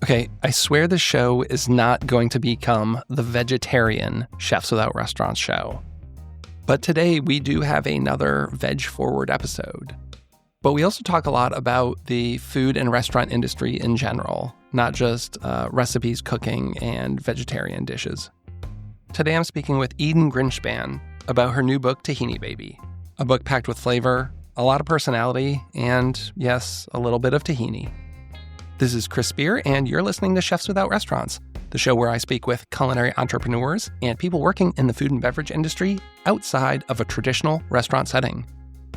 Okay, I swear the show is not going to become the vegetarian Chefs Without Restaurants show. But today we do have another veg-forward episode. But we also talk a lot about the food and restaurant industry in general, not just recipes, cooking, and vegetarian dishes. Today I'm speaking with Eden Grinshpan about her new book, Tahini Baby, a book packed with flavor, a lot of personality, and yes, a little bit of tahini. This is Chris Spear, and you're listening to Chefs Without Restaurants, the show where I speak with culinary entrepreneurs and people working in the food and beverage industry outside of a traditional restaurant setting.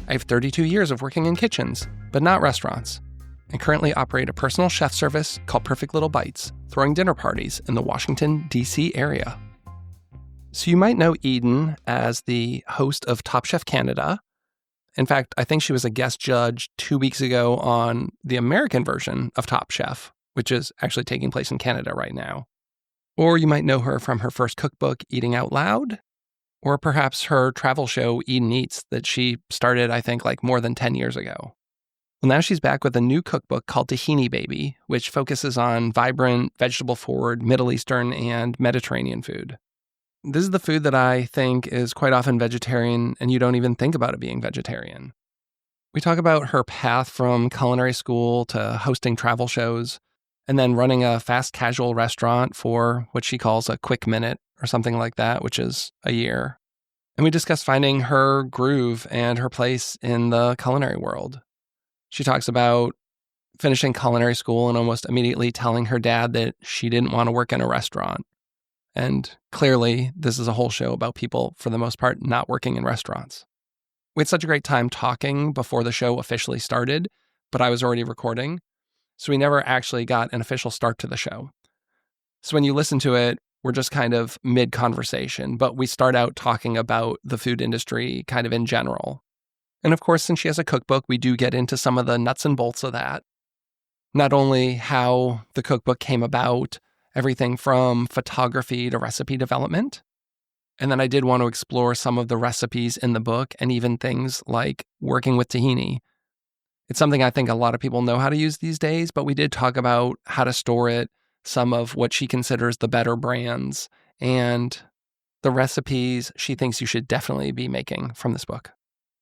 I have 32 years of working in kitchens, but not restaurants, and currently operate a personal chef service called Perfect Little Bites, throwing dinner parties in the Washington, D.C. area. So you might know Eden as the host of Top Chef Canada. In fact, I think she was a guest judge 2 weeks ago on the American version of Top Chef, which is actually taking place in Canada right now. Or you might know her from her first cookbook, Eating Out Loud, or perhaps her travel show, Eden Eats, that she started, I think, like more than 10 years ago. Well, now she's back with a new cookbook called Tahini Baby, which focuses on vibrant, vegetable-forward Middle Eastern and Mediterranean food. This is the food that I think is quite often vegetarian, and you don't even think about it being vegetarian. We talk about her path from culinary school to hosting travel shows, and then running a fast casual restaurant for what she calls a quick minute or something like that, which is a year. And we discuss finding her groove and her place in the culinary world. She talks about finishing culinary school and almost immediately telling her dad that she didn't want to work in a restaurant. And clearly, this is a whole show about people, for the most part, not working in restaurants. We had such a great time talking before the show officially started, but I was already recording, so we never actually got an official start to the show. So when you listen to it, we're just kind of mid-conversation, but we start out talking about the food industry kind of in general. And of course, since she has a cookbook, we do get into some of the nuts and bolts of that. Not only how the cookbook came about, everything from photography to recipe development. And then I did want to explore some of the recipes in the book and even things like working with tahini. It's something I think a lot of people know how to use these days, but we did talk about how to store it, some of what she considers the better brands, and the recipes she thinks you should definitely be making from this book.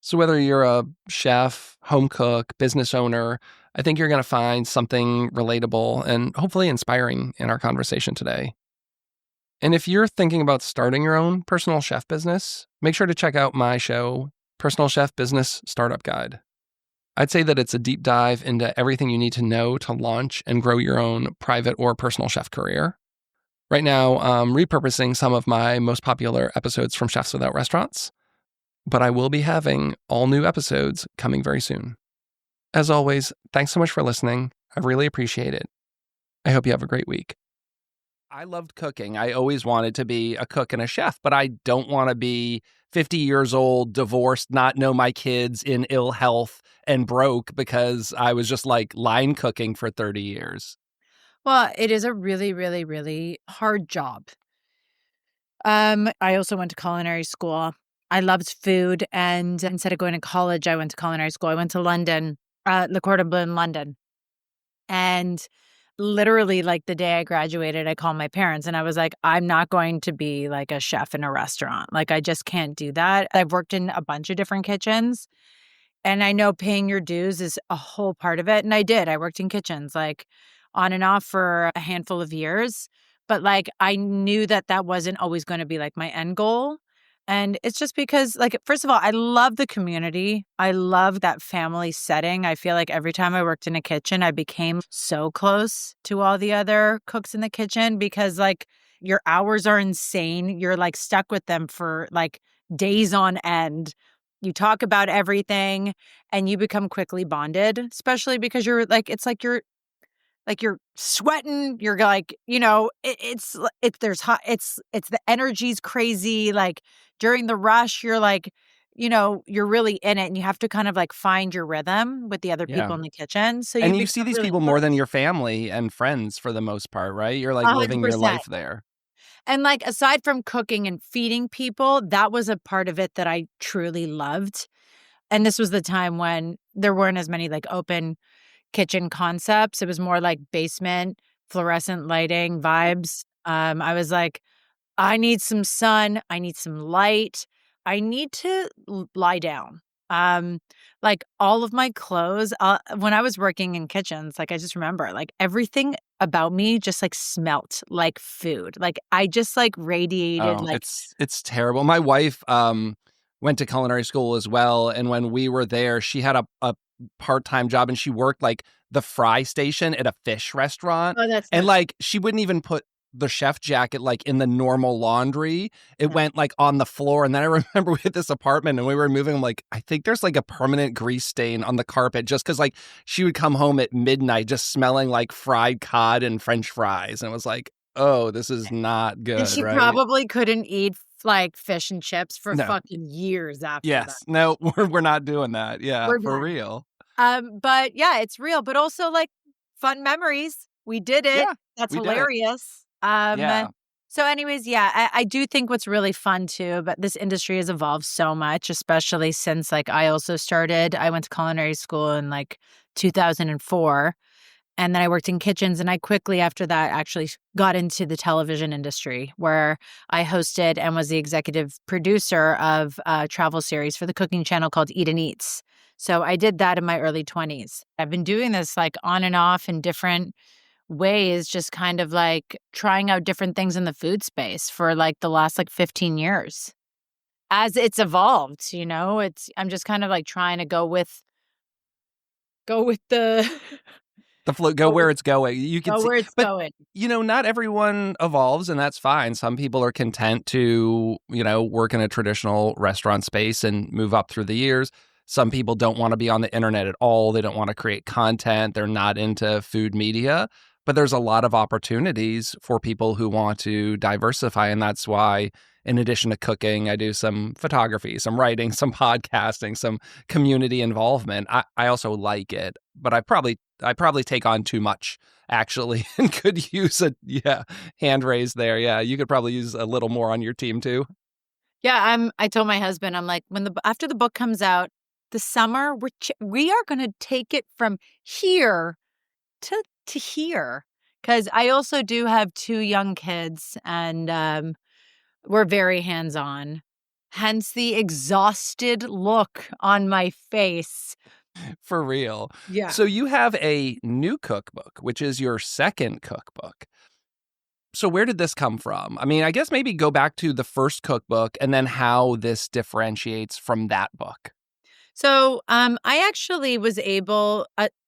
So whether you're a chef, home cook, business owner, I think you're going to find something relatable and hopefully inspiring in our conversation today. And if you're thinking about starting your own personal chef business, make sure to check out my show, Personal Chef Business Startup Guide. I'd say that it's a deep dive into everything you need to know to launch and grow your own private or personal chef career. Right now, I'm repurposing some of my most popular episodes from Chefs Without Restaurants, but I will be having all new episodes coming very soon. As always, thanks so much for listening. I really appreciate it. I hope you have a great week. I loved cooking. I always wanted to be a cook and a chef, but I don't want to be 50 years old, divorced, not know my kids, in ill health, and broke because I was just like line cooking for 30 years. Well, it is a really, really, really hard job. I also went to culinary school. I loved food, and instead of going to college, I went to culinary school. I went to London, Le Cordon Bleu in London. And literally, like the day I graduated, I called my parents and I was like, I'm not going to be like a chef in a restaurant. Like, I just can't do that. I've worked in a bunch of different kitchens, and I know paying your dues is a whole part of it. And I did. I worked in kitchens like on and off for a handful of years. But like, I knew that that wasn't always going to be like my end goal. And it's just because, like, first of all, I love the community. I love that family setting. I feel like every time I worked in a kitchen, I became so close to all the other cooks in the kitchen because, like, your hours are insane. You're, like, stuck with them for, like, days on end. You talk about everything and you become quickly bonded, especially because you're, like, it's like you're sweating, you're like, you know, there's hot, it's the energy's crazy. Like during the rush, you're like, you know, you're really in it and you have to kind of like find your rhythm with the other people in the kitchen. So you see these people more than your family and friends for the most part, right? You're like 100%. Living your life there. And like, aside from cooking and feeding people, that was a part of it that I truly loved. And this was the time when there weren't as many like open kitchen concepts. It was more like basement, fluorescent lighting vibes. I was like, I need some sun. I need some light. I need to lie down. Um, like all of my clothes, when I was working in kitchens, like I just remember like everything about me just like smelt like food. Like I just like radiated Oh, like it's terrible. My wife went to culinary school as well, and when we were there, she had a part-time job and she worked like the fry station at a fish restaurant. oh, that's And not like she wouldn't even put the chef jacket like in the normal laundry. It no. went like on the floor. And then I remember we had this apartment and we were moving. I'm like, I think there's like a permanent grease stain on the carpet just because like she would come home at midnight just smelling like fried cod and French fries. And it was like, oh, this is not And good, she right? probably couldn't eat like fish and chips for No. fucking years after that. Yes. No, we're not doing that. Yeah, We're for done. real. But yeah, it's real, but also like fun memories. We did it. Yeah, That's we did it. hilarious. Yeah. So anyways, yeah, I do think what's really fun too, but this industry has evolved so much, especially since like I went to culinary school in like 2004. And then I worked in kitchens, and I quickly after that actually got into the television industry where I hosted and was the executive producer of a travel series for the cooking channel called Eden Eats. So I did that in my early 20s. I've been doing this like on and off in different ways, just kind of like trying out different things in the food space for like the last like 15 years. As it's evolved, I'm just kind of like trying to go with the The flow, go go with where it's going. You can go see, where it's but going. not everyone evolves, and that's fine. Some people are content to, work in a traditional restaurant space and move up through the years. Some people don't want to be on the internet at all. They don't want to create content. They're not into food media, but there's a lot of opportunities for people who want to diversify. And that's why, in addition to cooking, I do some photography, some writing, some podcasting, some community involvement. I also like it, but I probably take on too much actually and could use hand raise there. Yeah, you could probably use a little more on your team too. Yeah, I told my husband, I'm like, after the book comes out, the summer, we are going to take it from here to here. Because I also do have 2 young kids, and we're very hands-on. Hence the exhausted look on my face. For real. Yeah. So you have a new cookbook, which is your second cookbook. So where did this come from? I mean, I guess maybe go back to the first cookbook and then how this differentiates from that book. So, I actually was able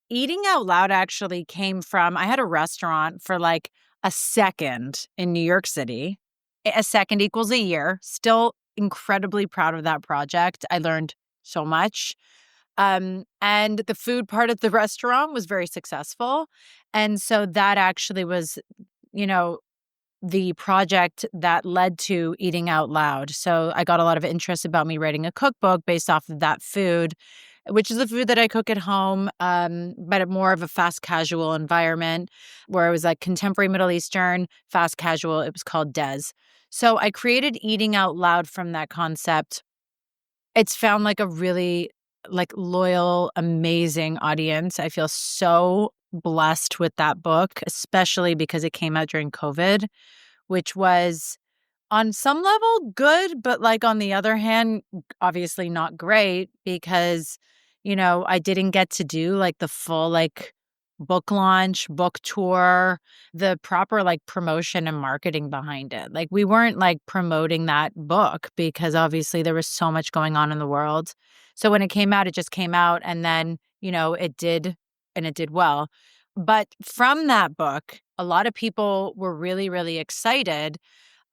eating out loud actually came from I had a restaurant for like a second in New York City. A second equals a year. Still incredibly proud of that project. I learned so much. And the food part of the restaurant was very successful. And so that actually was, you know, the project that led to eating out loud. So I got a lot of interest about me writing a cookbook based off of that food, which is the food that I cook at home, but more of a fast casual environment where it was like contemporary Middle Eastern, fast casual. It was called Des. So I created eating out loud from that concept. It's found like a really like loyal, amazing audience. I feel so blessed with that book, especially because it came out during COVID, which was on some level good, but like on the other hand, obviously not great because, I didn't get to do like the full like book launch, book tour, the proper like promotion and marketing behind it. Like we weren't like promoting that book because obviously there was so much going on in the world. So when it came out, it just came out and then, it did and it did well. But from that book, a lot of people were really, really excited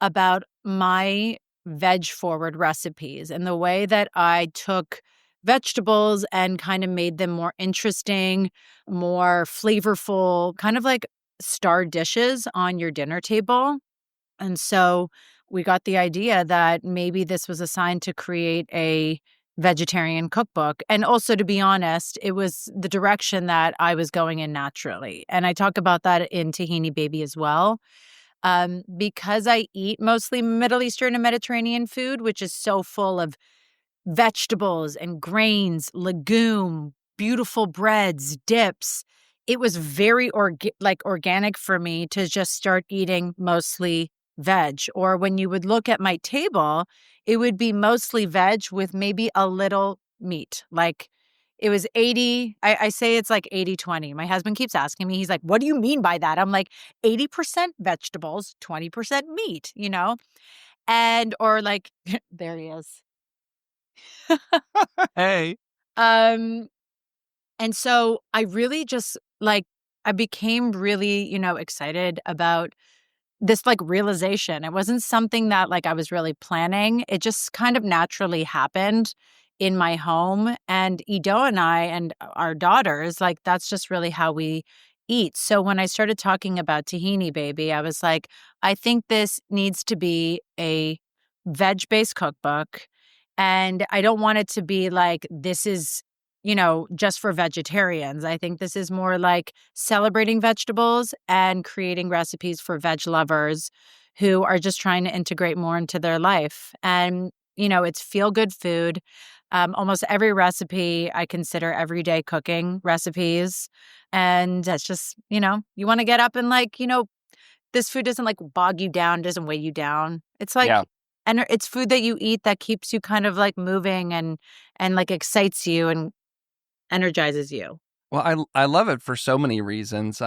about my veg forward recipes and the way that I took vegetables and kind of made them more interesting, more flavorful, kind of like star dishes on your dinner table. And so we got the idea that maybe this was a sign to create a vegetarian cookbook. And also, to be honest, it was the direction that I was going in naturally. And I talk about that in Tahini Baby as well. Because I eat mostly Middle Eastern and Mediterranean food, which is so full of vegetables and grains, legume, beautiful breads, dips. it was very organic for me to just start eating mostly veg. Or when you would look at my table, it would be mostly veg with maybe a little meat. Like it was 80, I say it's like 80-20. My husband keeps asking me, he's like, what do you mean by that? I'm like, 80% vegetables, 20% meat, you know? And, or like, there he is. Hey. Um, and so I really just like, I became really, excited about this like realization. It wasn't something that like I was really planning. It just kind of naturally happened in my home. And Ido and I and our daughters, like that's just really how we eat. So when I started talking about Tahini Baby, I was like, I think this needs to be a veg-based cookbook. And I don't want it to be like, this is, just for vegetarians. I think this is more like celebrating vegetables and creating recipes for veg lovers who are just trying to integrate more into their life. And, it's feel-good food. Almost every recipe I consider everyday cooking recipes. And that's just, you want to get up and like, this food doesn't like bog you down, doesn't weigh you down. It's like, Yeah. and it's food that you eat that keeps you kind of like moving and like excites you and energizes you. Well, I love it for so many reasons.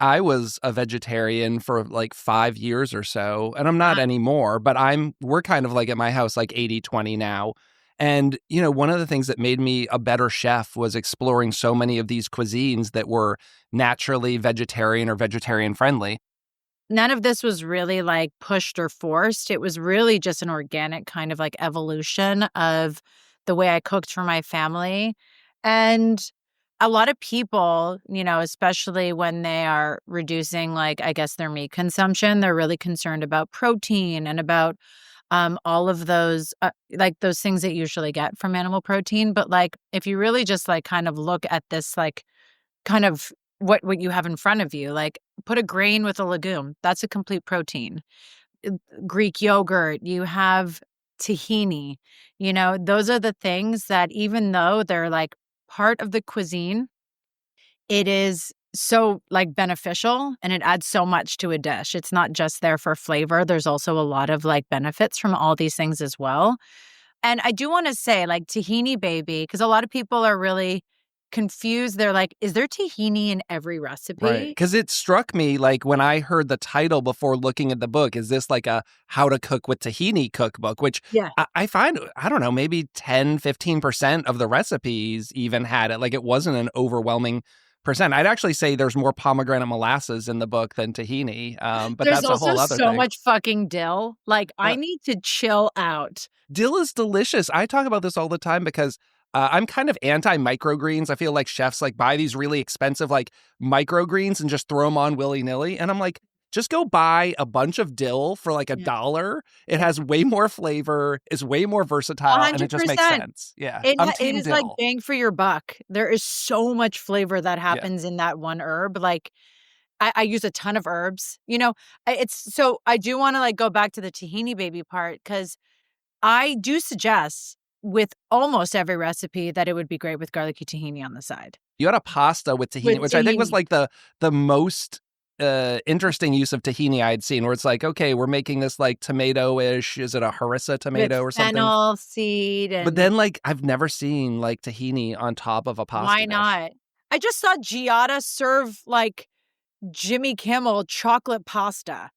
I was a vegetarian for like 5 years or so, and I'm not Ah, anymore, but we're kind of like at my house like 80-20 now. And, one of the things that made me a better chef was exploring so many of these cuisines that were naturally vegetarian or vegetarian friendly. none of this was really like pushed or forced. It was really just an organic kind of like evolution of the way I cooked for my family. And a lot of people, especially when they are reducing, like, I guess their meat consumption, they're really concerned about protein and about all of those, like those things that you usually get from animal protein. But like, if you really just like kind of look at this, like kind of what you have in front of you, like put a grain with a legume, that's a complete protein. Uh, Greek yogurt, you have tahini, those are the things that even though they're like part of the cuisine, it is so like beneficial and it adds so much to a dish. It's not just there for flavor. There's also a lot of like benefits from all these things as well. And I do want to say, like, Tahini Baby, because a lot of people are really confused. They're like, is there tahini in every Right. recipe? Because it struck me like when I heard the title before looking at the book, is this like a how to cook with tahini cookbook, which Yeah. I find, I don't know, maybe 10-15% of the recipes even had it. Like it wasn't an overwhelming percent. I'd actually say there's more pomegranate molasses in the book than tahini, but There's that's a also whole other so thing. much fucking dill. Like, I Uh, need to chill out. Dill is delicious. I talk about this all the time because I'm kind of anti microgreens. I feel like chefs like buy these really expensive like microgreens and just throw them on willy nilly. And I'm like, just go buy a bunch of dill for like Yeah. $1. It has way more flavor, is way more versatile, and it just makes 100%. sense. Yeah, It I'm it team is like dill. bang for your buck. There is so much flavor that Yeah, happens in that one herb. Like, I use a ton of herbs. It's so I do want to like go back to the tahini baby part because I do suggest with almost every recipe that it would be great with garlicky tahini on the side. you had a pasta with tahini, With which I think was tahini, like the most interesting use of tahini I had seen, where it's like, okay, we're making this like tomato-ish. Is it a harissa with tomato or something? fennel seed But and then, like, I've never seen, like, tahini on top of a pasta why dish. not? I just saw Giada serve like Jimmy Kimmel chocolate pasta.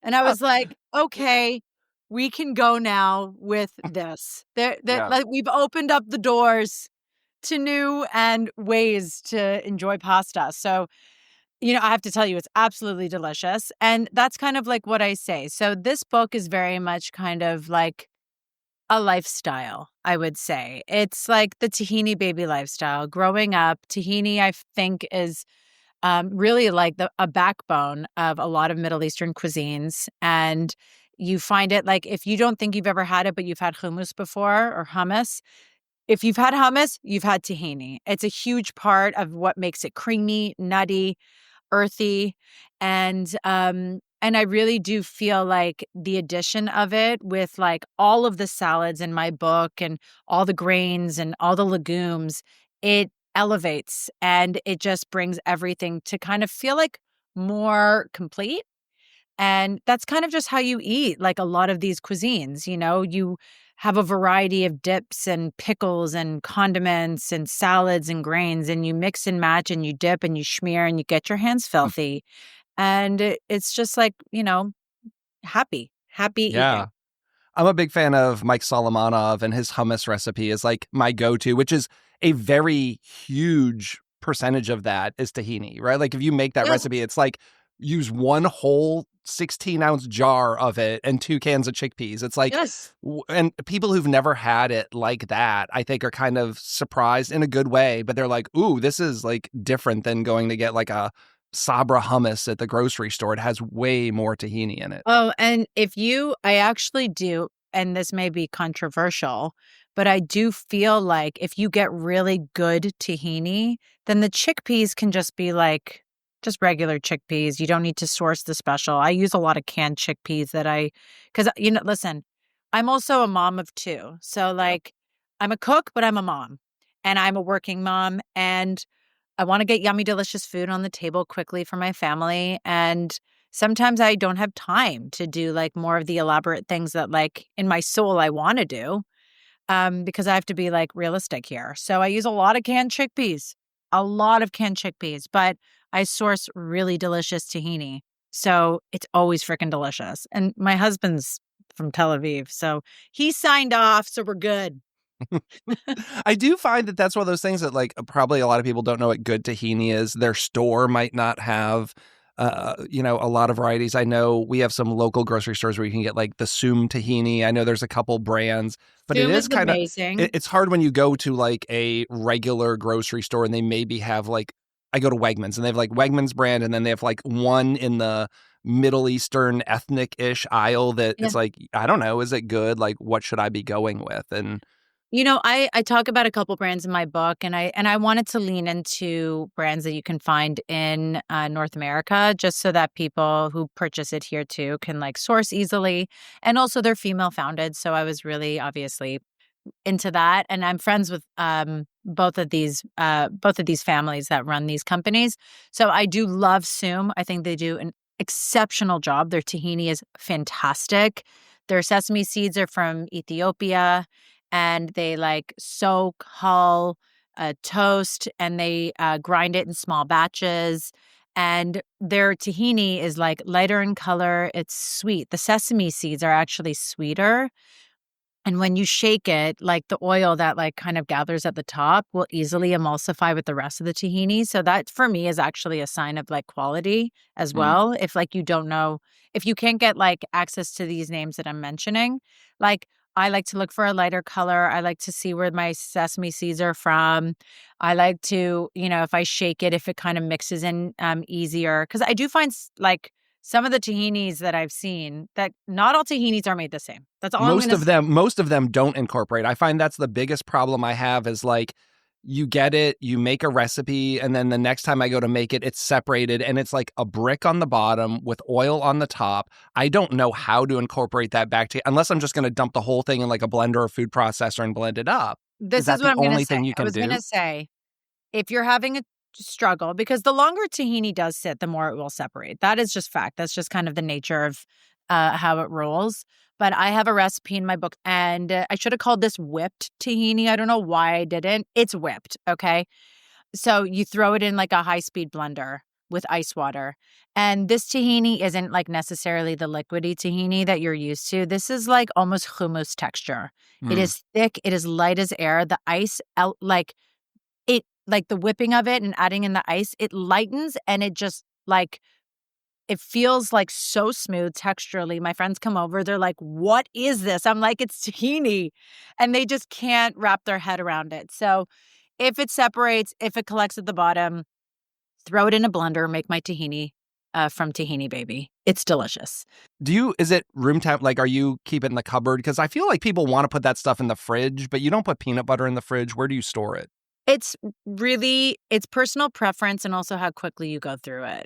And I Huh. was like, okay, we can go now with this. That Yeah. like we've opened up the doors to new and ways to enjoy pasta. So, I have to tell you, it's absolutely delicious. And that's kind of like what I say. So this book is very much kind of like a lifestyle, I would say. It's like the tahini baby lifestyle. Growing up, tahini, I think, is really like a backbone of a lot of Middle Eastern cuisines. And you find it like if you don't think you've ever had it, but you've had hummus before or hummus, if you've had hummus, you've had tahini. It's a huge part of what makes it creamy, nutty, earthy, and I really do feel like the addition of it with like all of the salads in my book and all the grains and all the legumes, it elevates, and it just brings everything to kind of feel like more complete. And that's kind of just how you eat, like a lot of these cuisines, you have a variety of dips and pickles and condiments and salads and grains, and you mix and match and you dip and you smear and you get your hands filthy. And it's just like, happy Yeah. eating. I'm a big fan of Mike Solomonov, and his hummus recipe is like my go-to, which is a very huge percentage of that is tahini, right? Like if you make that Yes. recipe, it's like use one whole 16-ounce jar of it and 2 cans of chickpeas. It's like, Yes. and people who've never had it like that, I think are kind of surprised in a good way, but they're like, ooh, this is like different than going to get like a Sabra hummus at the grocery store. It has way more tahini in it. Oh, and I actually do, and this may be controversial, but I do feel like if you get really good tahini, then the chickpeas can just be like just regular chickpeas. You don't need to source the special. I use a lot of canned chickpeas because, listen, I'm also a mom of two. So, like, I'm a cook, but I'm a mom, and I'm a working mom, and I want to get yummy, delicious food on the table quickly for my family. And sometimes I don't have time to do like more of the elaborate things that like in my soul I want to do, because I have to be like realistic here. So I use a lot of canned chickpeas, but I source really delicious tahini. So it's always freaking delicious. And my husband's from Tel Aviv, so he signed off. So we're good. I do find that that's one of those things that like probably a lot of people don't know what good tahini is. Their store might not have a lot of varieties. I know we have some local grocery stores where you can get like the Soom tahini. I know there's a couple brands, but it Zoom is is kind of amazing. it's hard when you go to like a regular grocery store and they maybe have like I go to Wegmans and they have like Wegmans brand and then they have like one in the Middle Eastern ethnic-ish aisle that Yeah. it's like, I don't know, is it good? Like what should I be going with? And I talk about a couple brands in my book, and I wanted to lean into brands that you can find in North America, just so that people who purchase it here too can like source easily, and also they're female founded. So I was really obviously into that, and I'm friends with both of these families that run these companies. So I do love Soom. I think they do an exceptional job. Their tahini is fantastic. Their sesame seeds are from Ethiopia, and they like soak, hull, toast, and they grind it in small batches. And their tahini is like lighter in color. It's sweet. The sesame seeds are actually sweeter. And when you shake it, like the oil that like kind of gathers at the top will easily emulsify with the rest of the tahini. So that for me is actually a sign of like quality as well. If like you don't know, if you can't get like access to these names that I'm mentioning, like I like to look for a lighter color. I like to see where my sesame seeds are from. I like to, if I shake it, if it kind of mixes in easier. Because I do find like some of the tahinis that I've seen that not all tahinis are made the same. That's all I'm going to say. Most of them don't incorporate. I find that's the biggest problem I have is like you get it, you make a recipe, and then the next time I go to make it, it's separated and it's like a brick on the bottom with oil on the top. I don't know how to incorporate that back to unless I'm just going to dump the whole thing in like a blender or food processor and blend it up. This Is that is what the I'm going to only say. thing you I can was do? going to say, if you're having a struggle, because the longer tahini does sit, the more it will separate. That is just fact. That's just kind of the nature of how it rolls. But I have a recipe in my book, and I should have called this whipped tahini. I don't know why I didn't. It's whipped, okay? So you throw it in like a high-speed blender with ice water. And this tahini isn't like necessarily the liquidy tahini that you're used to. This is like almost hummus texture. It is thick. It is light as air. The ice out like the whipping of it and adding in the ice, it lightens and it just like it feels like so smooth texturally. My friends come over, they're like, "What is this?" I'm like, "It's tahini." And they just can't wrap their head around it. So, if it separates, if it collects at the bottom, throw it in a blender, make my tahini from Tahini Baby. It's delicious. Is it room temp? Like, are you keep it in the cupboard? Because I feel like people want to put that stuff in the fridge, but you don't put peanut butter in the fridge. Where do you store it? It's personal preference and also how quickly you go through it.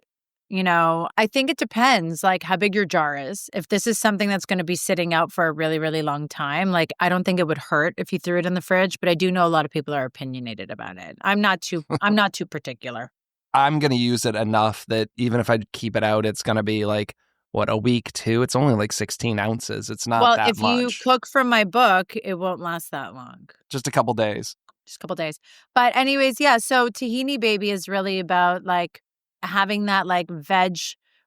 I think it depends, like, how big your jar is. If this is something that's going to be sitting out for a really, really long time, like, I don't think it would hurt if you threw it in the fridge, but I do know a lot of people are opinionated about it. I'm not too particular. I'm going to use it enough that even if I keep it out, it's going to be like, what, a week, too? It's only like 16 ounces. It's not that If much. you cook from my book, it won't last that long. Just a couple days. Just a couple days. But anyways, yeah, so Tahini Baby is really about like having that like veg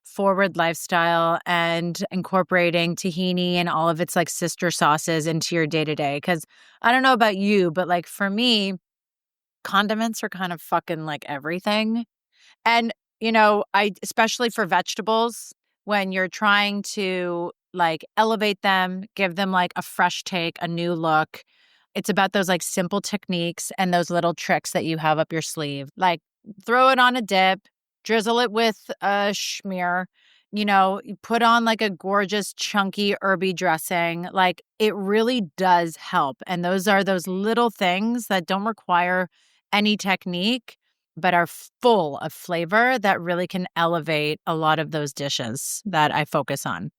forward lifestyle and incorporating tahini and all of its like sister sauces into your day to day. Because I don't know about you, but like for me, condiments are kind of fucking like everything. And, especially for vegetables, when you're trying to like elevate them, give them like a fresh take, a new look, it's about those like simple techniques and those little tricks that you have up your sleeve. Like throw it on a dip, drizzle it with a schmear, you put on like a gorgeous chunky herby dressing. Like it really does help. And those are those little things that don't require any technique, but are full of flavor that really can elevate a lot of those dishes that I focus on.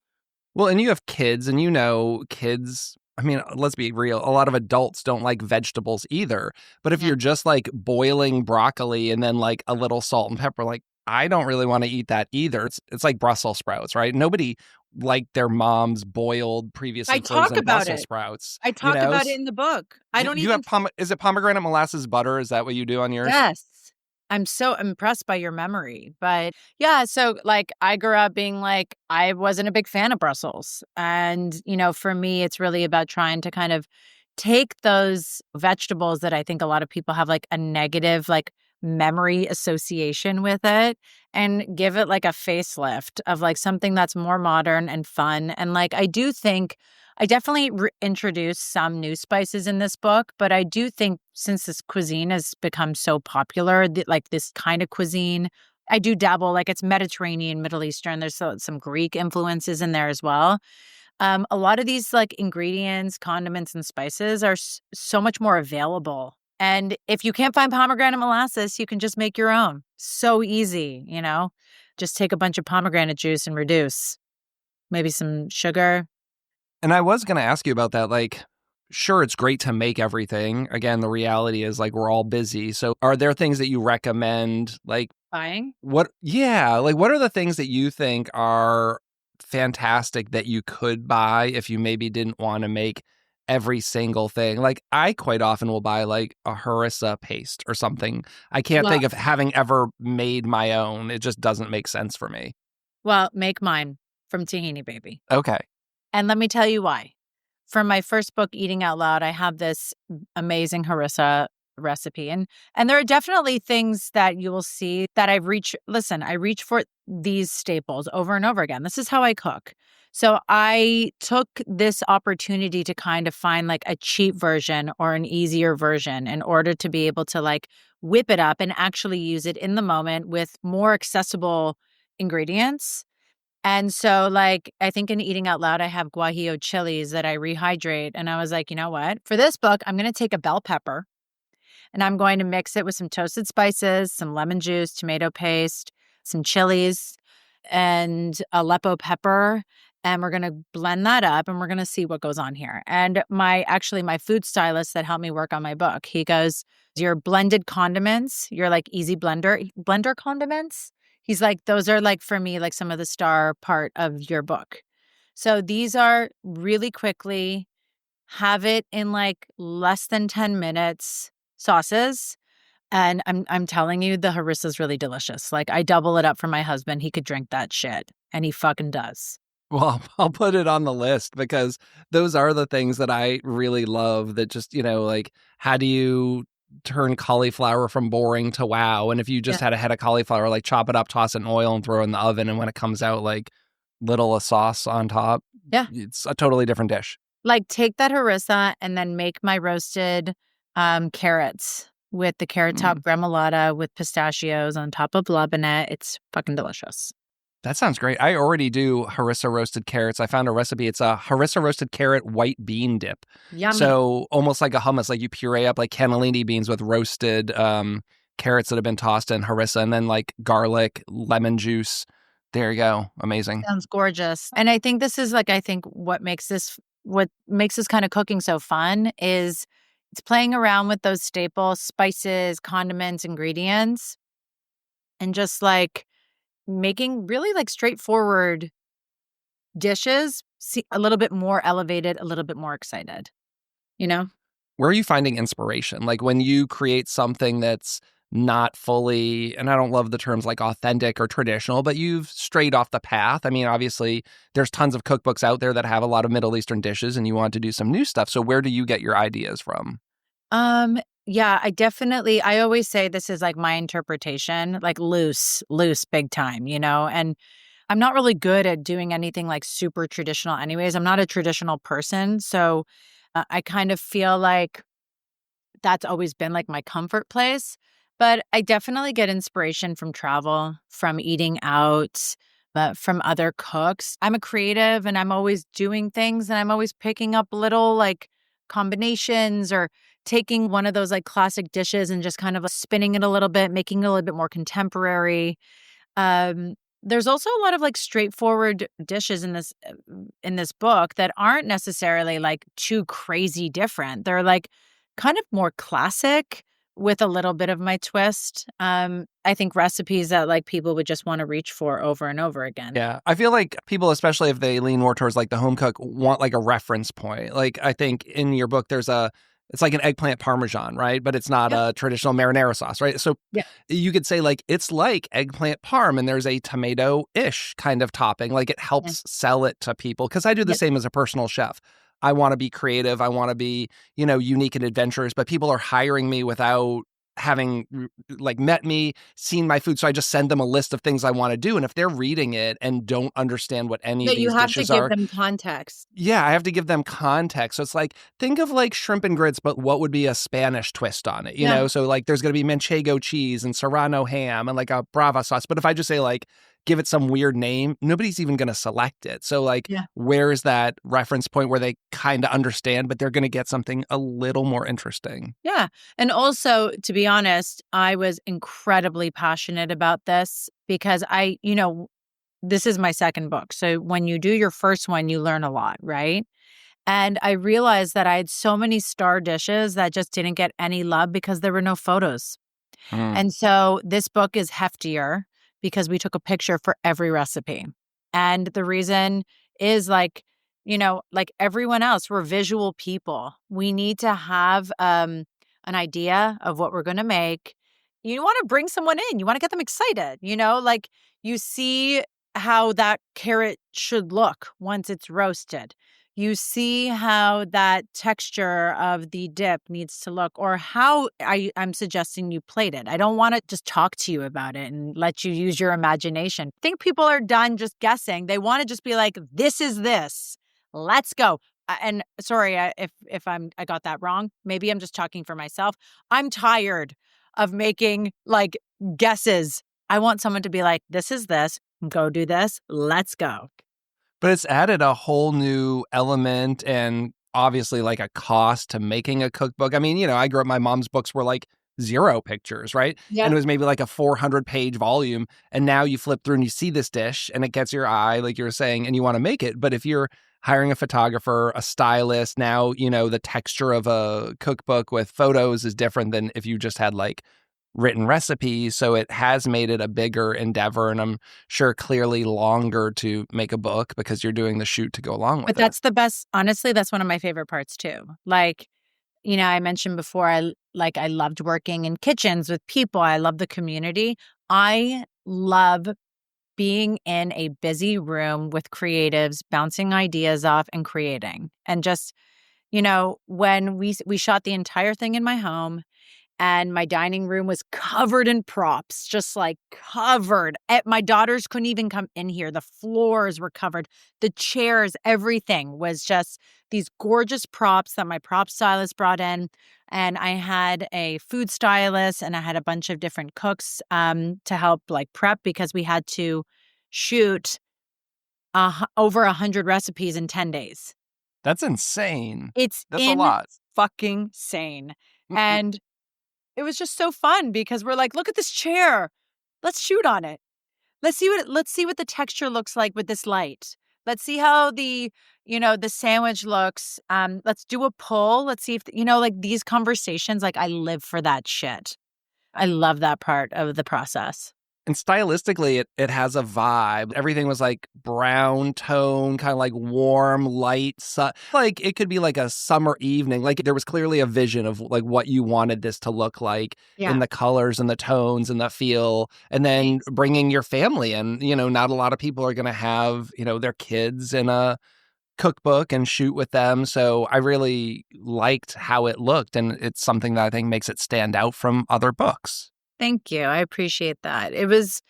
Well, and you have kids, and kids, I mean, let's be real, a lot of adults don't like vegetables either. But if you're just like boiling broccoli and then like a little salt and pepper, like I don't really want to eat that either. It's like Brussels sprouts, right? Nobody liked their mom's boiled previously frozen Brussels sprouts. I talk about it in the book. Is it pomegranate molasses butter? Is that what you do on yours? Yes. I'm so impressed by your memory. But yeah, so like I grew up being like, I wasn't a big fan of Brussels. And, for me, it's really about trying to kind of take those vegetables that I think a lot of people have like a negative like memory association with it and give it like a facelift of like something that's more modern and fun. And like I do think I definitely introduced some new spices in this book, but I do think since this cuisine has become so popular, like this kind of cuisine, I do dabble, like it's Mediterranean, Middle Eastern. There's some Greek influences in there as well. A lot of these like ingredients, condiments, and spices are so much more available. And if you can't find pomegranate molasses, you can just make your own. So easy, Just take a bunch of pomegranate juice and reduce. Maybe some sugar. And I was going to ask you about that. Like, sure, it's great to make everything. Again, the reality is like we're all busy. So are there things that you recommend, like buying? What are the things that you think are fantastic that you could buy if you maybe didn't want to make every single thing? Like I quite often will buy like a harissa paste or something. I can't think of having ever made my own. It just doesn't make sense for me. Well, make mine from Tahini Baby. Okay. And let me tell you why. For my first book, Eating Out Loud, I have this amazing harissa recipe. And there are definitely things that you will see that I reach for these staples over and over again. This is how I cook. So I took this opportunity to kind of find like a cheap version or an easier version in order to be able to like whip it up and actually use it in the moment with more accessible ingredients. And so, like, I think in Eating Out Loud, I have guajillo chilies that I rehydrate. And I was like, you know what? For this book, I'm going to take a bell pepper and I'm going to mix it with some toasted spices, some lemon juice, tomato paste, some chilies, and Aleppo pepper. And we're going to blend that up and we're going to see what goes on here. And my food stylist that helped me work on my book, he goes, your blended condiments, your like easy blender condiments. He's like, those are like, for me, like some of the star part of your book. So these are really quickly, have it in like less than 10 minutes sauces. And I'm telling you, the harissa is really delicious. Like I double it up for my husband. He could drink that shit. And he fucking does. Well, I'll put it on the list because those are the things that I really love that just, like how do you turn cauliflower from boring to wow? And if you just had a head of cauliflower, like chop it up, toss it in oil and throw it in the oven. And when it comes out, like little a sauce on top. Yeah. It's a totally different dish. Like take that harissa and then make my roasted carrots with the carrot top gremolata with pistachios on top of labneh. It's fucking delicious. That sounds great. I already do harissa roasted carrots. I found a recipe. It's a harissa roasted carrot white bean dip. Yummy. So almost like a hummus, like you puree up like cannellini beans with roasted carrots that have been tossed in harissa, and then like garlic, lemon juice. There you go. Amazing. Sounds gorgeous. And I think this is like, I think what makes this kind of cooking so fun is it's playing around with those staple spices, condiments, ingredients, and just like making really like straightforward dishes a little bit more elevated, a little bit more excited, you know? Where are you finding inspiration? Like when you create something that's not fully, and I don't love the terms like authentic or traditional, but you've strayed off the path. I mean, obviously, there's tons of cookbooks out there that have a lot of Middle Eastern dishes and you want to do some new stuff. So where do you get your ideas from? Yeah, I always say this is like my interpretation, like loose, big time, and I'm not really good at doing anything like super traditional anyways. I'm not a traditional person. So I kind of feel like that's always been like my comfort place. But I definitely get inspiration from travel, from eating out, from other cooks. I'm a creative and I'm always doing things and I'm always picking up little like combinations or taking one of those like classic dishes and just kind of spinning it a little bit, making it a little bit more contemporary. There's also a lot of like straightforward dishes in this book that aren't necessarily like too crazy different. They're like kind of more classic with a little bit of my twist. I think recipes that like people would just want to reach for over and over again. Yeah. I feel like people, especially if they lean more towards like the home cook, want like a reference point. Like I think in your book, it's like an eggplant parmesan, right? But it's not Yep. a traditional marinara sauce, right? So Yeah. you could say like, it's like eggplant parm and there's a tomato-ish kind of topping. Like it Yeah. helps sell it to people. Cause I do the Yep. same as a personal chef. I want to be creative. I want to be, unique and adventurous, but people are hiring me without having like met me, seen my food. So I just send them a list of things I want to do. And if they're reading it and don't understand what any of But you these have to dishes give are, them context. yeah, I have to give them context. So it's like, think of like shrimp and grits, but what would be a Spanish twist on it, Yeah. So like there's going to be manchego cheese and serrano ham and like a brava sauce. But if I just say like, give it some weird name, nobody's even going to select it. So like, Yeah. where's that reference point where they kind of understand, but they're going to get something a little more interesting? Yeah. And also, to be honest, I was incredibly passionate about this because this is my second book. So when you do your first one, you learn a lot, right? And I realized that I had so many star dishes that just didn't get any love because there were no photos. Mm. And so this book is heftier because we took a picture for every recipe. And the reason is like everyone else, we're visual people. We need to have an idea of what we're going to make. You want to bring someone in, you want to get them excited, like you see how that carrot should look once it's roasted. You see how that texture of the dip needs to look, or how I'm suggesting you plate it. I don't want to just talk to you about it and let you use your imagination. I think people are done just guessing. They want to just be like, this is this. Let's go. And sorry if I got that wrong. Maybe I'm just talking for myself. I'm tired of making like guesses. I want someone to be like, this is this. Go do this. Let's go. But it's added a whole new element and obviously like a cost to making a cookbook. I mean, I grew up, my mom's books were like 0 pictures, right? And Yeah. it was maybe like a 400-page volume. And now you flip through and you see this dish and it gets your eye, like you were saying, and you want to make it. But if you're hiring a photographer, a stylist, now, the texture of a cookbook with photos is different than if you just had like written recipes. So it has made it a bigger endeavor, and I'm sure clearly longer to make a book because you're doing the shoot to go along But with it. that's the best. Honestly, that's one of my favorite parts too. Like, I mentioned before, I loved working in kitchens with people. I love the community. I love being in a busy room with creatives, bouncing ideas off and creating. And just, when we shot the entire thing in my home, and my dining room was covered in props, just like covered. My daughters couldn't even come in here. The floors were covered. The chairs, everything was just these gorgeous props that my prop stylist brought in. And I had a food stylist and I had a bunch of different cooks to help like prep because we had to shoot over 100 recipes in 10 days. That's insane. It's That's a lot. fucking sane. And it was just so fun because we're like, look at this chair. Let's shoot on it. Let's see what the texture looks like with this light. Let's see how the sandwich looks. Let's do a poll. Let's see if, like these conversations, like I live for that shit. I love that part of the process. And stylistically, it has a vibe. Everything was like brown tone, kind of like warm, light. Like it could be like a summer evening. Like there was clearly a vision of like what you wanted this to look like in the colors and the tones and the feel. And then bringing your family in. Not a lot of people are going to have, their kids in a cookbook and shoot with them. So I really liked how it looked. And it's something that I think makes it stand out from other books. Thank you. I appreciate that. It was,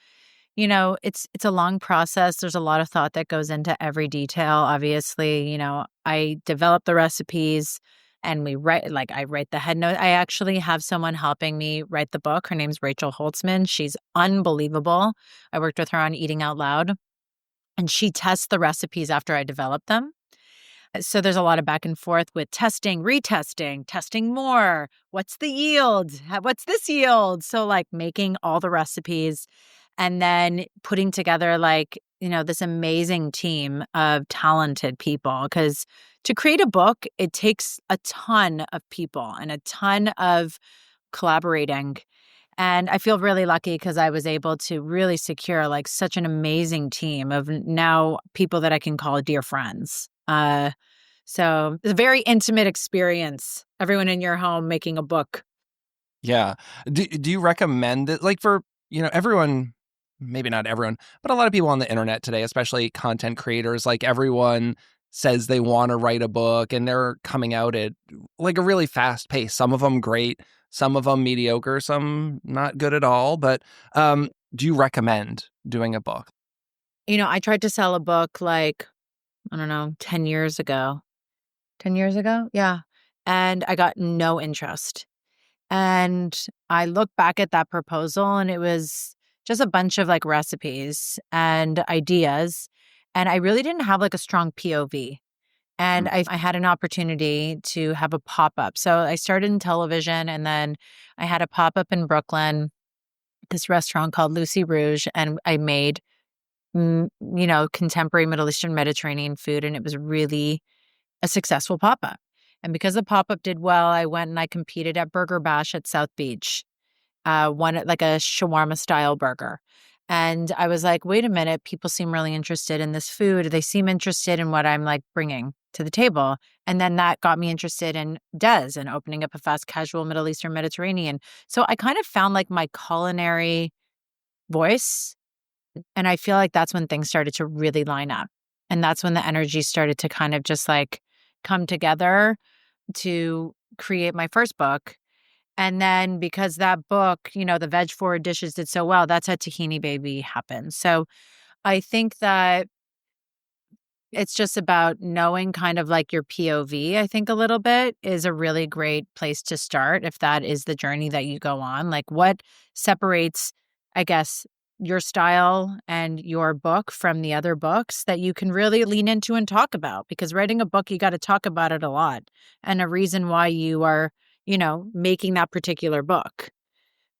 it's a long process. There's a lot of thought that goes into every detail. Obviously, I develop the recipes and I write the head note. I actually have someone helping me write the book. Her name's Rachel Holtzman. She's unbelievable. I worked with her on Eating Out Loud, and she tests the recipes after I develop them. So there's a lot of back and forth with testing, retesting, testing more. What's the yield? What's this yield? So like making all the recipes and then putting together this amazing team of talented people. Because to create a book, it takes a ton of people and a ton of collaborating. And I feel really lucky because I was able to really secure like such an amazing team of now people that I can call dear friends. So it's a very intimate experience. Everyone in your home making a book. Yeah. Do you recommend it? Like for, everyone, maybe not everyone, but a lot of people on the internet today, especially content creators, like everyone says they want to write a book and they're coming out at like a really fast pace. Some of them great, some of them mediocre, some not good at all. But do you recommend doing a book? I tried to sell a book like, I don't know, 10 years ago. 10 years ago? Yeah. And I got no interest. And I look back at that proposal and it was just a bunch of like recipes and ideas. And I really didn't have like a strong POV. And I had an opportunity to have a pop-up. So I started in television and then I had a pop-up in Brooklyn, this restaurant called Lucy Rouge. And I made, contemporary Middle Eastern Mediterranean food. And it was really a successful pop-up. And because the pop-up did well, I went and I competed at Burger Bash at South Beach, one like a shawarma style burger. And I was like, wait a minute, people seem really interested in this food. They seem interested in what I'm like bringing to the table. And then that got me interested in Des and opening up a fast casual Middle Eastern Mediterranean. So I kind of found like my culinary voice. And I feel like that's when things started to really line up. And that's when the energy started to kind of just like come together to create my first book. And then because that book, the veg forward dishes did so well, that's how Tahini Baby happened. So I think that it's just about knowing kind of like your POV, I think a little bit is a really great place to start if that is the journey that you go on. Like what separates, I guess, your style and your book from the other books that you can really lean into and talk about, because writing a book, you got to talk about it a lot and a reason why you are, making that particular book.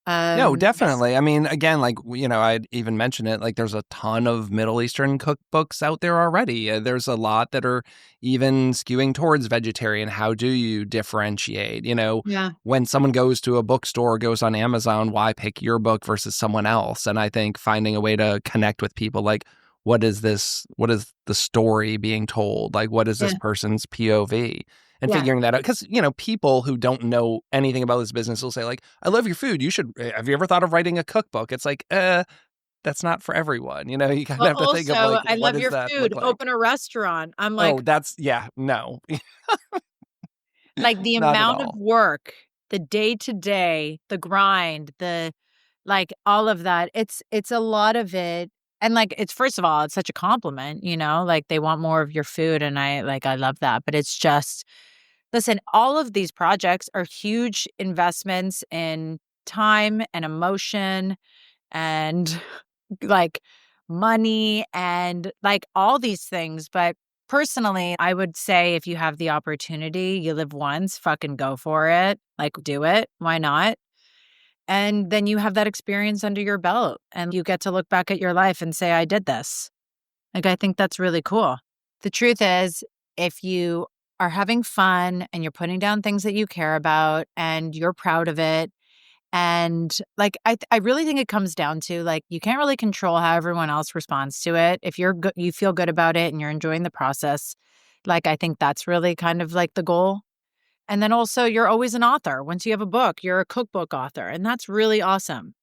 No, definitely. I mean, again, like, I'd even mentioned it, like there's a ton of Middle Eastern cookbooks out there already. There's a lot that are even skewing towards vegetarian. How do you differentiate? When someone goes to a bookstore, goes on Amazon, why pick your book versus someone else? And I think finding a way to connect with people, like, what is this? What is the story being told? Like, what is this person's POV? And figuring that out. Because, people who don't know anything about this business will say, like, I love your food. Have you ever thought of writing a cookbook? It's like, that's not for everyone. You kind of have to think of, like, I love what your does that food. look like? Open a restaurant. I'm like, no. like the Not at amount of all. work, the day to day, the grind, like all of that. It's a lot of it. And like, it's, first of all, it's such a compliment, like they want more of your food. And I love that. But it's just, listen, all of these projects are huge investments in time and emotion and like money and like all these things. But personally, I would say if you have the opportunity, you live once, fucking go for it. Like, do it. Why not? And then you have that experience under your belt and you get to look back at your life and say, I did this. Like, I think that's really cool. The truth is, if you are having fun and you're putting down things that you care about and you're proud of it, and like, I really think it comes down to like, you can't really control how everyone else responds to it. If you're good, you feel good about it and you're enjoying the process. Like, I think that's really kind of like the goal. And then also, you're always an author. Once you have a book, you're a cookbook author, and that's really awesome.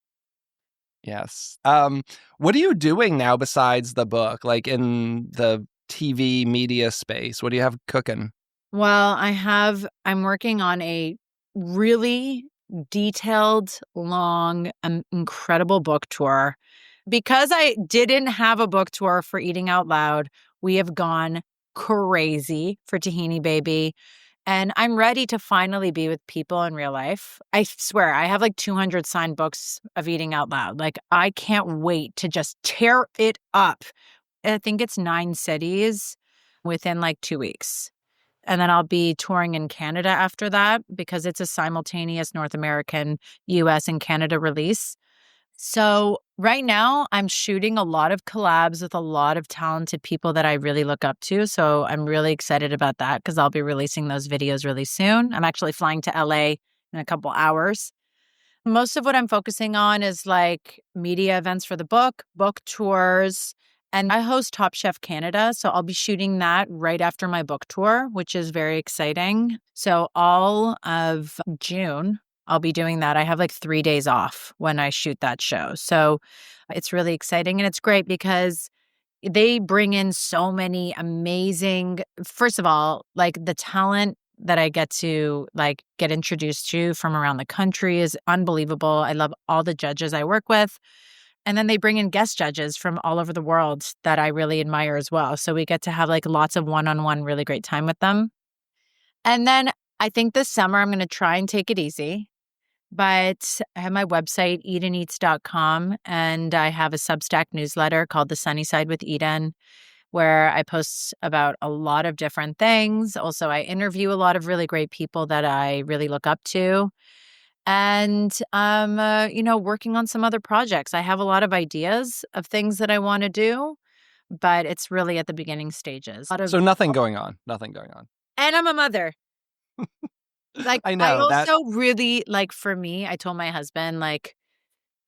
Yes. What are you doing now besides the book, like in the TV media space? What do you have cooking? Well, I'm working on a really detailed, long, incredible book tour. Because I didn't have a book tour for Eating Out Loud, we have gone crazy for Tahini Baby. And I'm ready to finally be with people in real life. I swear, I have like 200 signed books of Eating Out Loud. Like, I can't wait to just tear it up. I think it's 9 cities within like 2 weeks. And then I'll be touring in Canada after that because it's a simultaneous North American, US, and Canada release. So right now I'm shooting a lot of collabs with a lot of talented people that I really look up to. So I'm really excited about that because I'll be releasing those videos really soon. I'm actually flying to LA in a couple hours. Most of what I'm focusing on is like media events for the book tours, and I host Top Chef Canada. So I'll be shooting that right after my book tour, which is very exciting. So all of June, I'll be doing that. I have like 3 days off when I shoot that show. So it's really exciting. And it's great because they bring in so many amazing, first of all, like the talent that I get to like get introduced to from around the country is unbelievable. I love all the judges I work with. And then they bring in guest judges from all over the world that I really admire as well. So we get to have like lots of one-on-one really great time with them. And then I think this summer I'm going to try and take it easy. But I have my website, edeneats.com, and I have a Substack newsletter called The Sunny Side with Eden, where I post about a lot of different things. Also, I interview a lot of really great people that I really look up to. And working on some other projects. I have a lot of ideas of things that I want to do, but it's really at the beginning stages. So nothing going on. Nothing going on. And I'm a mother. Like, I I know that. also really, like, for me, I told my husband, like,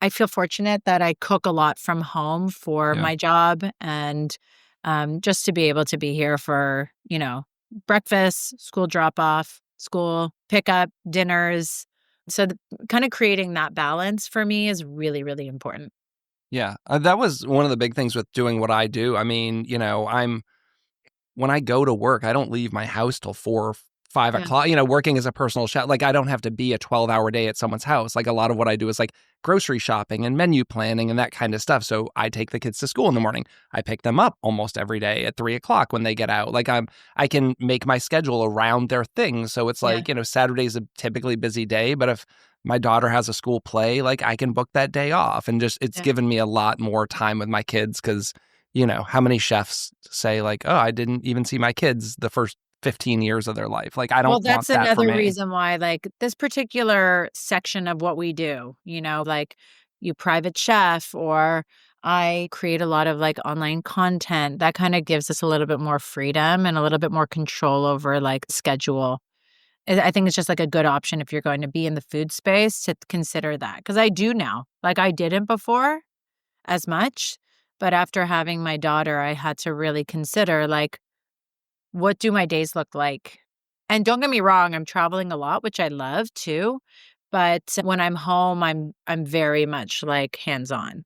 I feel fortunate that I cook a lot from home for Yeah. my job and just to be able to be here for, breakfast, school drop off, school pickup, dinners. So kind of creating that balance for me is really, really important. Yeah. That was one of the big things with doing what I do. I mean, when I go to work, I don't leave my house till 4 or 5 Yeah. o'clock, working as a personal chef. Like, I don't have to be a 12-hour day at someone's house. Like, a lot of what I do is like grocery shopping and menu planning and that kind of stuff. So I take the kids to school in the morning. I pick them up almost every day at 3 o'clock when they get out. Like, I can make my schedule around their things. So it's like, Saturday's a typically busy day, but if my daughter has a school play, like, I can book that day off. And just, it's given me a lot more time with my kids because how many chefs say like, oh, I didn't even see my kids the first 15 years of their life. Like, I don't want that's that for another me. reason why, like, this particular section of what we do, like you private chef, or I create a lot of like online content that kind of gives us a little bit more freedom and a little bit more control over like schedule. I think it's just like a good option if you're going to be in the food space to consider that. Because I do now. Like, I didn't before as much, but after having my daughter, I had to really consider like, what do my days look like? And don't get me wrong, I'm traveling a lot, which I love too. But when I'm home, I'm very much like hands-on.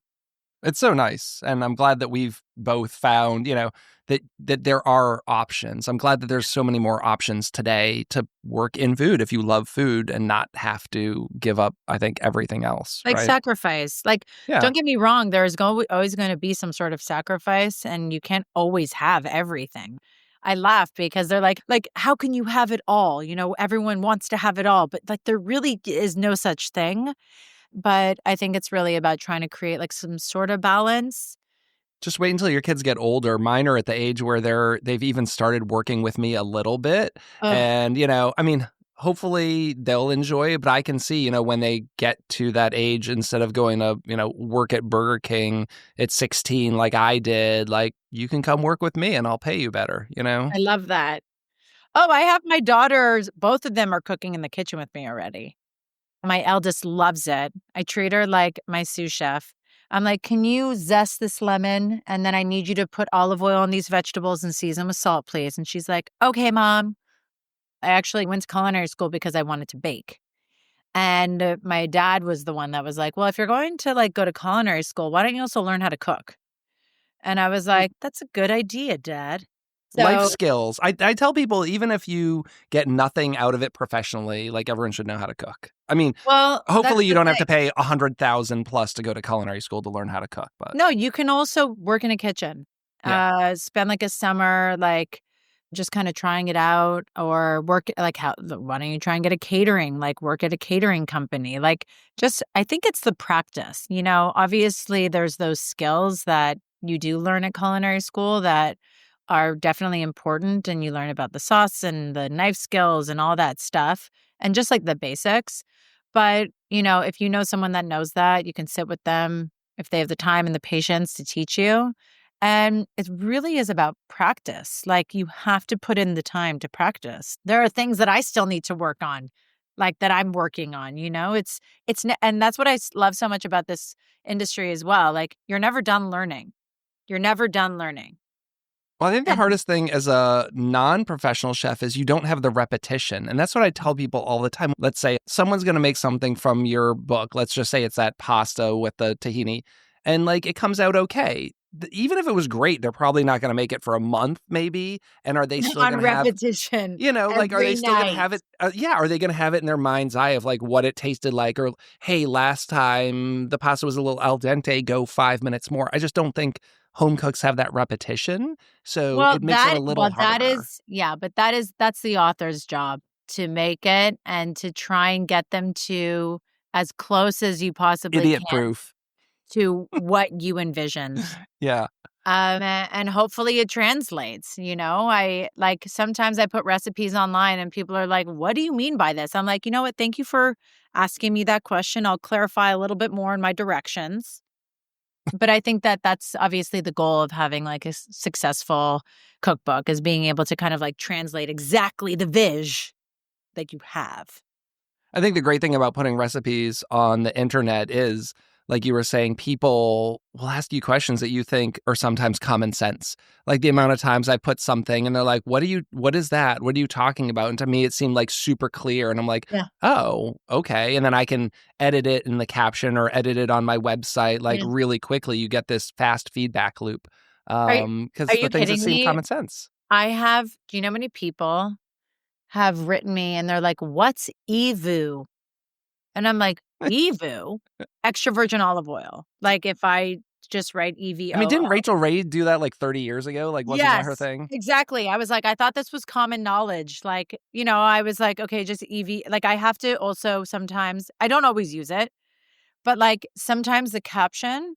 It's so nice. And I'm glad that we've both found, that there are options. I'm glad that there's so many more options today to work in food if you love food and not have to give up, I think, everything else. Like right? sacrifice. Like, don't get me wrong, there's always going to be some sort of sacrifice, and you can't always have everything. I laugh because they're like, how can you have it all? Everyone wants to have it all, but like there really is no such thing. But I think it's really about trying to create like some sort of balance. Just wait until your kids get older. Mine are at the age where they've even started working with me a little bit. Ugh. And, I mean, hopefully they'll enjoy it. But I can see, when they get to that age, instead of going to, work at Burger King at 16 like I did, like, you can come work with me and I'll pay you better, I love that. Oh, I have my daughters. Both of them are cooking in the kitchen with me already. My eldest loves it. I treat her like my sous chef. I'm like, can you zest this lemon? And then I need you to put olive oil on these vegetables and season with salt, please. And she's like, okay, Mom. I actually went to culinary school because I wanted to bake. And my dad was the one that was like, well, if you're going to like go to culinary school, why don't you also learn how to cook? And I was like, that's a good idea, Dad. Life skills. I tell people, even if you get nothing out of it professionally, like, everyone should know how to cook. I mean, hopefully you don't have to pay $100,000 plus to go to culinary school to learn how to cook. But no, you can also work in a kitchen. Spend like a summer, like just kind of trying it out, or work like why don't you try and get a catering, like work at a catering company? Like, just, I think it's the practice, obviously there's those skills that you do learn at culinary school that are definitely important, and you learn about the sauce and the knife skills and all that stuff, and just like the basics. But, if you know someone that knows that, you can sit with them if they have the time and the patience to teach you. And it really is about practice. Like, you have to put in the time to practice. There are things that I still need to work on, like that I'm working on, and that's what I love so much about this industry as well. Like, you're never done learning. You're never done learning. Well, I think the hardest thing as a non-professional chef is you don't have the repetition. And that's what I tell people all the time. Let's say someone's going to make something from your book. Let's just say it's that pasta with the tahini. And like, it comes out okay. Even if it was great, they're probably not going to make it for a month, maybe. And are they still going to have repetition? Like, are they still going to have it? Are they going to have it in their mind's eye of like what it tasted like? Or, hey, last time the pasta was a little al dente, go 5 minutes more. I just don't think home cooks have that repetition. So it makes it a little harder. That's the author's job, to make it and to try and get them to as close as you possibly Idiot can proof to what you envisioned. Yeah. And hopefully it translates. I like, sometimes I put recipes online and people are like, what do you mean by this? I'm like, you know what? Thank you for asking me that question. I'll clarify a little bit more in my directions. But I think that that's obviously the goal of having like a successful cookbook, is being able to kind of like translate exactly the vision that you have. I think the great thing about putting recipes on the internet is, like you were saying, people will ask you questions that you think are sometimes common sense. Like the amount of times I put something and they're like, what is that? What are you talking about? And to me, it seemed like super clear. And I'm like, oh, okay. And then I can edit it in the caption or edit it on my website, like really quickly. You get this fast feedback loop. Because the things that seem common sense. Do you know how many people have written me and they're like, what's EVOO? And I'm like, EVOO? Extra virgin olive oil. Like, if I just write EVO. I mean, didn't Rachel Ray do that like 30 years ago? Like, wasn't that her thing? Exactly. I was like, I thought this was common knowledge. Like, I was like, okay, just EV. Like, I have to also sometimes, I don't always use it, but like sometimes the caption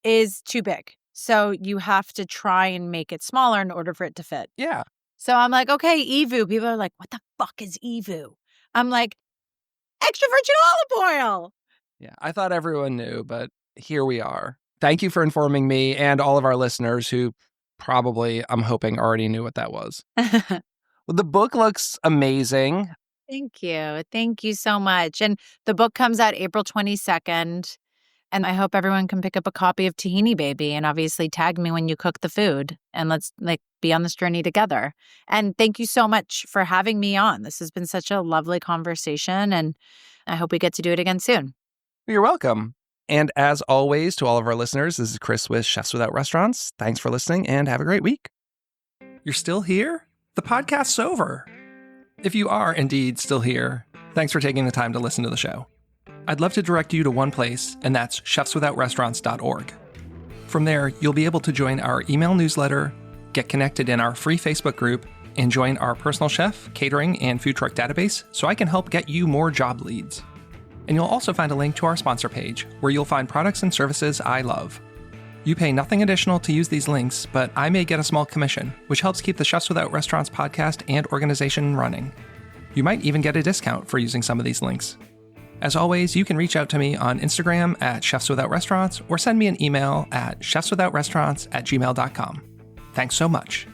is too big. So you have to try and make it smaller in order for it to fit. Yeah. So I'm like, okay, EVOO. People are like, what the fuck is EVOO? I'm like, extra virgin olive oil. Yeah, I thought everyone knew, but here we are. Thank you for informing me and all of our listeners who probably, I'm hoping, already knew what that was. Well, the book looks amazing. Thank you. Thank you so much. And the book comes out April 22nd. And I hope everyone can pick up a copy of Tahini Baby, and obviously tag me when you cook the food, and let's like be on this journey together. And thank you so much for having me on. This has been such a lovely conversation, and I hope we get to do it again soon. You're welcome. And as always, to all of our listeners, this is Chris with Chefs Without Restaurants. Thanks for listening and have a great week. You're still here? The podcast's over. If you are indeed still here, thanks for taking the time to listen to the show. I'd love to direct you to one place, and that's chefswithoutrestaurants.org. From there, you'll be able to join our email newsletter, get connected in our free Facebook group, and join our personal chef, catering, and food truck database so I can help get you more job leads. And you'll also find a link to our sponsor page, where you'll find products and services I love. You pay nothing additional to use these links, but I may get a small commission, which helps keep the Chefs Without Restaurants podcast and organization running. You might even get a discount for using some of these links. As always, you can reach out to me on Instagram at Chefs Without Restaurants or send me an email at chefswithoutrestaurants@gmail.com. Thanks so much.